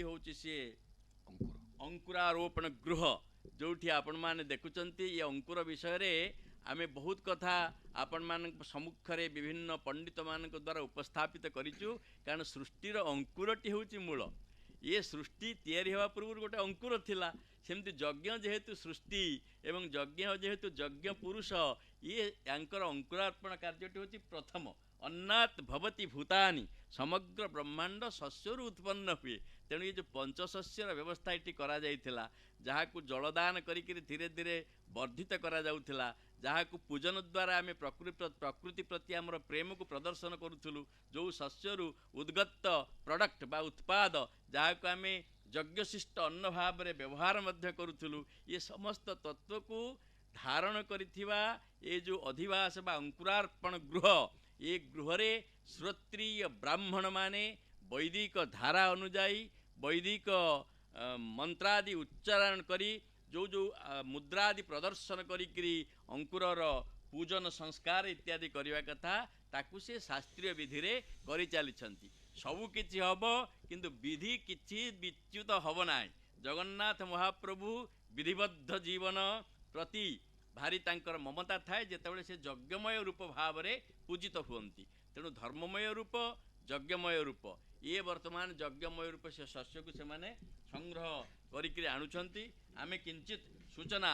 ये हूँ सी अंकुर अंकुरारोपण गृह जो आपण मैंने देखुंत ये अंकुर विषय रे आमे बहुत कथा आपण मान सम्मुख रे विभिन्न पंडित मान द्वारा उपस्थापित करिचु कारण सृष्टिर अंकुरटी हूँ मूल ये सृष्टि तैयारी हवा पूर्व गोटे अंकुर थिला सेमती यज्ञ जेहेतु सृष्टि एवं यज्ञ जेहेतु यज्ञ पुरुष ये यांकर अंकुरार्पण कार्यटी हूँ प्रथम अन्नात् भवति भूतानि समग्र ब्रह्मांड शस्यरु उत्पन्न हुए तेणु ये जो पंचशस्यर व्यवस्था ये करा जाइथिला जहाकु जलदान करिकरी धीरे धीरे वर्धित करा जाउथिला जहाकु पूजन द्वारा आम प्रकृति प्रति आमर प्रेम को प्रदर्शन करूथुलु जो शस्यरु उद्गत प्रोडक्ट बा उत्पाद जहाकु आम यज्ञशिष्ट अन्न भाव में व्यवहार मध्य करूथुलु ये समस्त तत्व को धारण करिथिबा ये जो अधिवास बा अंकुरार्पण गृह ये गृहरे श्रोत्रिय ब्राह्मण माने वैदिक धारा अनुजाई वैदिक मंत्रादि उच्चारण करी जो जो मुद्रादि प्रदर्शन करी अंकुरर पूजन संस्कार इत्यादि करने कथा ताकू से शास्त्रीय विधि रे करि चलिछंती सबु किछि हबो किंतु विधि किछि विच्युत हब ना जगन्नाथ महाप्रभु विधिबद्ध जीवन प्रति भारी तांकर ममता थाए जेतेबेले से यज्ञमय रूप भाव में पूजित हुअन्ति तेणु धर्ममय रूप यज्ञमय रूप ये वर्तमान यज्ञमय रूप से शस्य को सेमाने संग्रह करिकरी आणुछंती आमे किंचित सूचना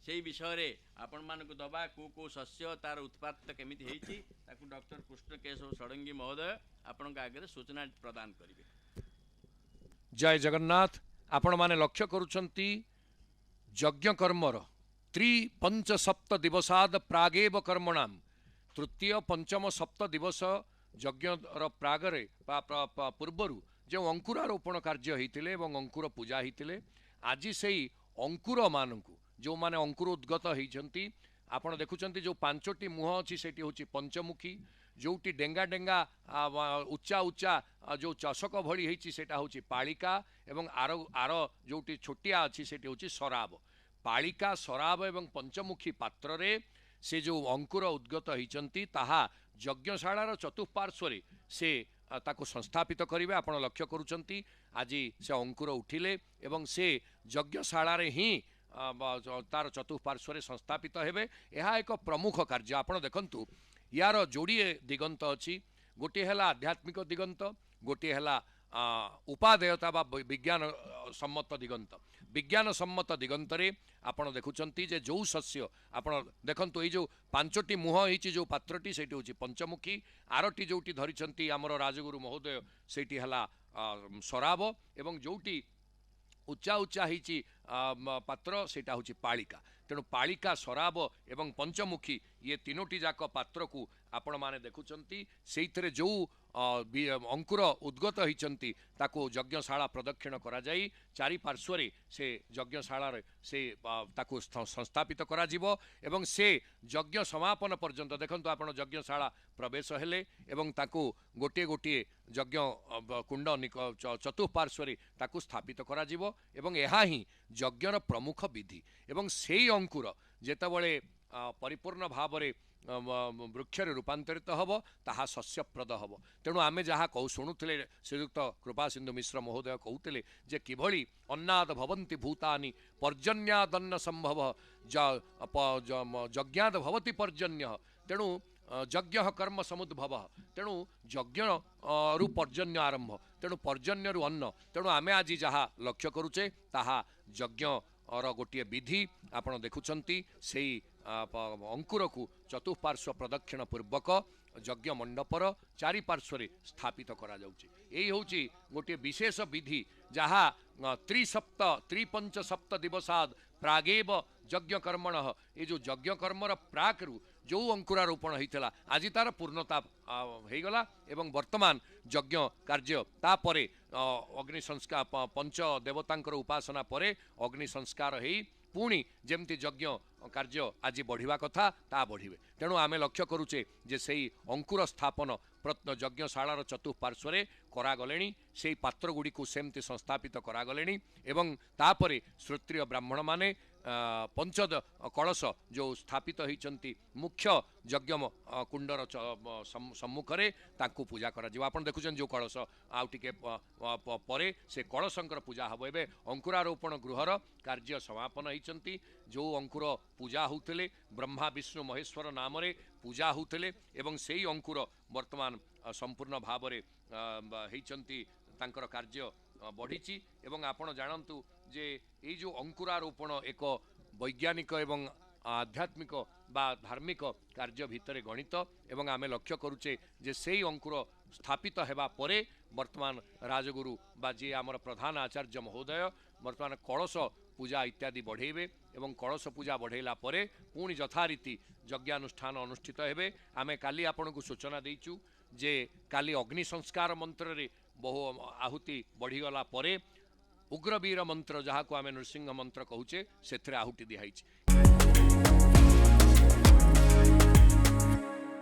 से विषय रे आपण मानक दबा को शस्य तार उत्पादन केमिति हेछि ताकू डॉक्टर कृष्ण केशव षडंगी महोदय आपण आगे सूचना प्रदान करिवे। जय जगन्नाथ। आपण माने लक्ष्य करूछंती यज्ञ कर्मर त्रिपंच सप्त दिवसाद प्रागेव कर्मणाम तृतीय पंचम सप्त दिवस यज्ञर प्रागरे पूर्वर जो अंकुरारोपण कार्य होते अंकुर पूजा होते आज से अंकुर मानू जो माने अंकुर उद्गत होती आपण देखुंत जो पांचटी मुह अच्छी से हूँ पंचमुखी जोटी डेंगा डेंगा उच्चा उच्चा जो चषक भली होती से हूँ पालिका एवं आर आर जोटी छोटिया अच्छी से हूँ शराब पालिका शराब एवं पंचमुखी पात्र रे से जो अंकुर उद्गत होती ताहा यज्ञशालार चतुष्पार्श्वरे से ताको संस्थापित करिवे। आपण लक्ष्य करूछंती आज से अंकुर उठिले एवं से यज्ञशाला रे ही तार चतुष्पार्श्वरे संस्थापित हेबे। यह एक प्रमुख कार्य। आपण देखंतु यार जोड़िए दिगंत अच्छी गोटे है आध्यात्मिक दिगंत गोटे है उपादेयता बा विज्ञान सम्मत दिगंत। विज्ञान सम्मत दिगंतरे आपण देखुंत जो शस्य आपण देखंतु ये जो पांचटी मुह होती जो पात्रटी से हूँ पंचमुखी आरटी जोटी धरिछंती आमर राजगुरु महोदय सेठी हला शराब एवं जोटी उच्चा उच्चा होती पात्र सेटा हूँ पालिका। तेणु पालिका शराब एवं पंचमुखी ये तीनोटी जाक पात्र को आपण माने देखुंत से जो अंकुर उद्गत होती ताको यज्ञशाला प्रदक्षिण करा जाई चारि पार्श्वरे से यज्ञशाला से ताको संस्थापित करा जिवो एवं से यज्ञ समापन पर्यंत देखंतु आपण यज्ञशाला प्रवेश हेले एवं ताको गोटे गोटे यज्ञ कुंड चतुष्पार्श्वरे ताको स्थापित करा जिवो एवं एहा ही यज्ञर प्रमुख विधि एवं सेई अंकुर जेतेबेले परिपूर्ण भाव में वृक्ष रूपांतरित हम ताहा शस्यप्रद हम। तेणु आमे जहाँ कौ शुणुले श्रीयुक्त कृपा सिंधु मिश्र महोदय कहते जे किभली अन्नाद भवन्ति भूतानि पर्जन्यादन्न संभव यज्ञाद भवति पर्जन्य। तेणु यज्ञ कर्म समुद्भव तेणु यज्ञ रु पर्जन्य आरंभ तेणु पर्जन्य रु अन्न। तेणु आमे आज जहाँ लक्ष्य करुचे ताहा यज्ञ और गोटे विधि आपण देखुंती से अंकुर को चतुष्पार्श्व प्रदक्षिण पूर्वक यज्ञ मंडपर चारि पार्श्वरे स्थापित करा जाउची। एई होची गोटे विशेष विधि जहाँ त्रिपंच सप्त दिवसाद प्रागेव यज्ञ कर्मण ये जो यज्ञ कर्मर प्राक रु जो अंकुरारोपण होता आज तार पूर्णता होगला एवं वर्तमान यज्ञ कार्य तापरे अग्नि संस्कार पंच देवतांकर उपासना परे अग्नि संस्कार होई पुणी जमती यज्ञ कार्य आज बढ़िया कथा ता बढ़िबे। तेणु आमे लक्ष्य करुचे जे सेई अंकुर स्थापन प्रत्न यज्ञशालार चतुष्पार्श्वरे करागलेणी से पात्र गुड़ी को सेमती संस्थापित करागलेणी एवं तापरे श्रोत्रिय ब्राह्मण माने କଳସ ଯେଉଁ ସ୍ଥାପିତ ହୋଇଛନ୍ତି ମୁଖ୍ୟ ଯଜ୍ଞ କୁଣ୍ଡର ସମ୍ମୁଖରେ ତାଙ୍କୁ ପୂଜା କରାଯିବ। ଆପଣ ଦେଖୁଛନ୍ତି ଯେଉଁ କଳସ ଆଉ ଟିକେ ପରେ ସେ କଳସଙ୍କର ପୂଜା ହେବ। ଏବେ ଅଙ୍କୁରାରୋପଣ ଗୃହର କାର୍ଯ୍ୟ ସମାପନ ହୋଇଛନ୍ତି। ଯେଉଁ ଅଙ୍କୁର ପୂଜା ହେଉଥିଲେ ବ୍ରହ୍ମା ବିଷ୍ଣୁ ମହେଶ୍ୱର ନାମରେ ପୂଜା ହେଉଥିଲେ ଏବଂ ସେଇ ଅଙ୍କୁର ବର୍ତ୍ତମାନ ସମ୍ପୂର୍ଣ୍ଣ ଭାବରେ ହେଇଛନ୍ତି, ତାଙ୍କର କାର୍ଯ୍ୟ ବଢ଼ିଛି। ଏବଂ ଆପଣ ଜାଣନ୍ତୁ ଯେ ଏଇ ଯେଉଁ ଅଙ୍କୁରାରୋପଣ ଏକ ବୈଜ୍ଞାନିକ ଏବଂ ଆଧ୍ୟାତ୍ମିକ ବା ଧାର୍ମିକ କାର୍ଯ୍ୟ ଭିତରେ ଗଣିତ ଏବଂ ଆମେ ଲକ୍ଷ୍ୟ କରୁଛେ ଯେ ସେଇ ଅଙ୍କୁର ସ୍ଥାପିତ ହେବା ପରେ ବର୍ତ୍ତମାନ ରାଜଗୁରୁ ବା ଯିଏ ଆମର ପ୍ରଧାନ ଆଚାର୍ଯ୍ୟ ମହୋଦୟ ବର୍ତ୍ତମାନ କଳସ ପୂଜା ଇତ୍ୟାଦି ବଢ଼େଇବେ ଏବଂ କଳସ ପୂଜା ବଢ଼େଇଲା ପରେ ପୁଣି ଯଥାରୀତି ଯଜ୍ଞାନୁଷ୍ଠାନ ଅନୁଷ୍ଠିତ ହେବେ। ଆମେ କାଲି ଆପଣଙ୍କୁ ସୂଚନା ଦେଇଛୁ ଯେ କାଲି ଅଗ୍ନି ସଂସ୍କାର ମନ୍ତ୍ରରେ ବହୁ ଆହୁତି ବଢ଼ିଗଲା ପରେ ଉଗ୍ରବୀର ମନ୍ତ୍ର ଯାହାକୁ ଆମେ ନୃସିଂହ ମନ୍ତ୍ର କହୁଛେ ସେଥିରେ ଆହୁତି ଦିଆହେଇଛି।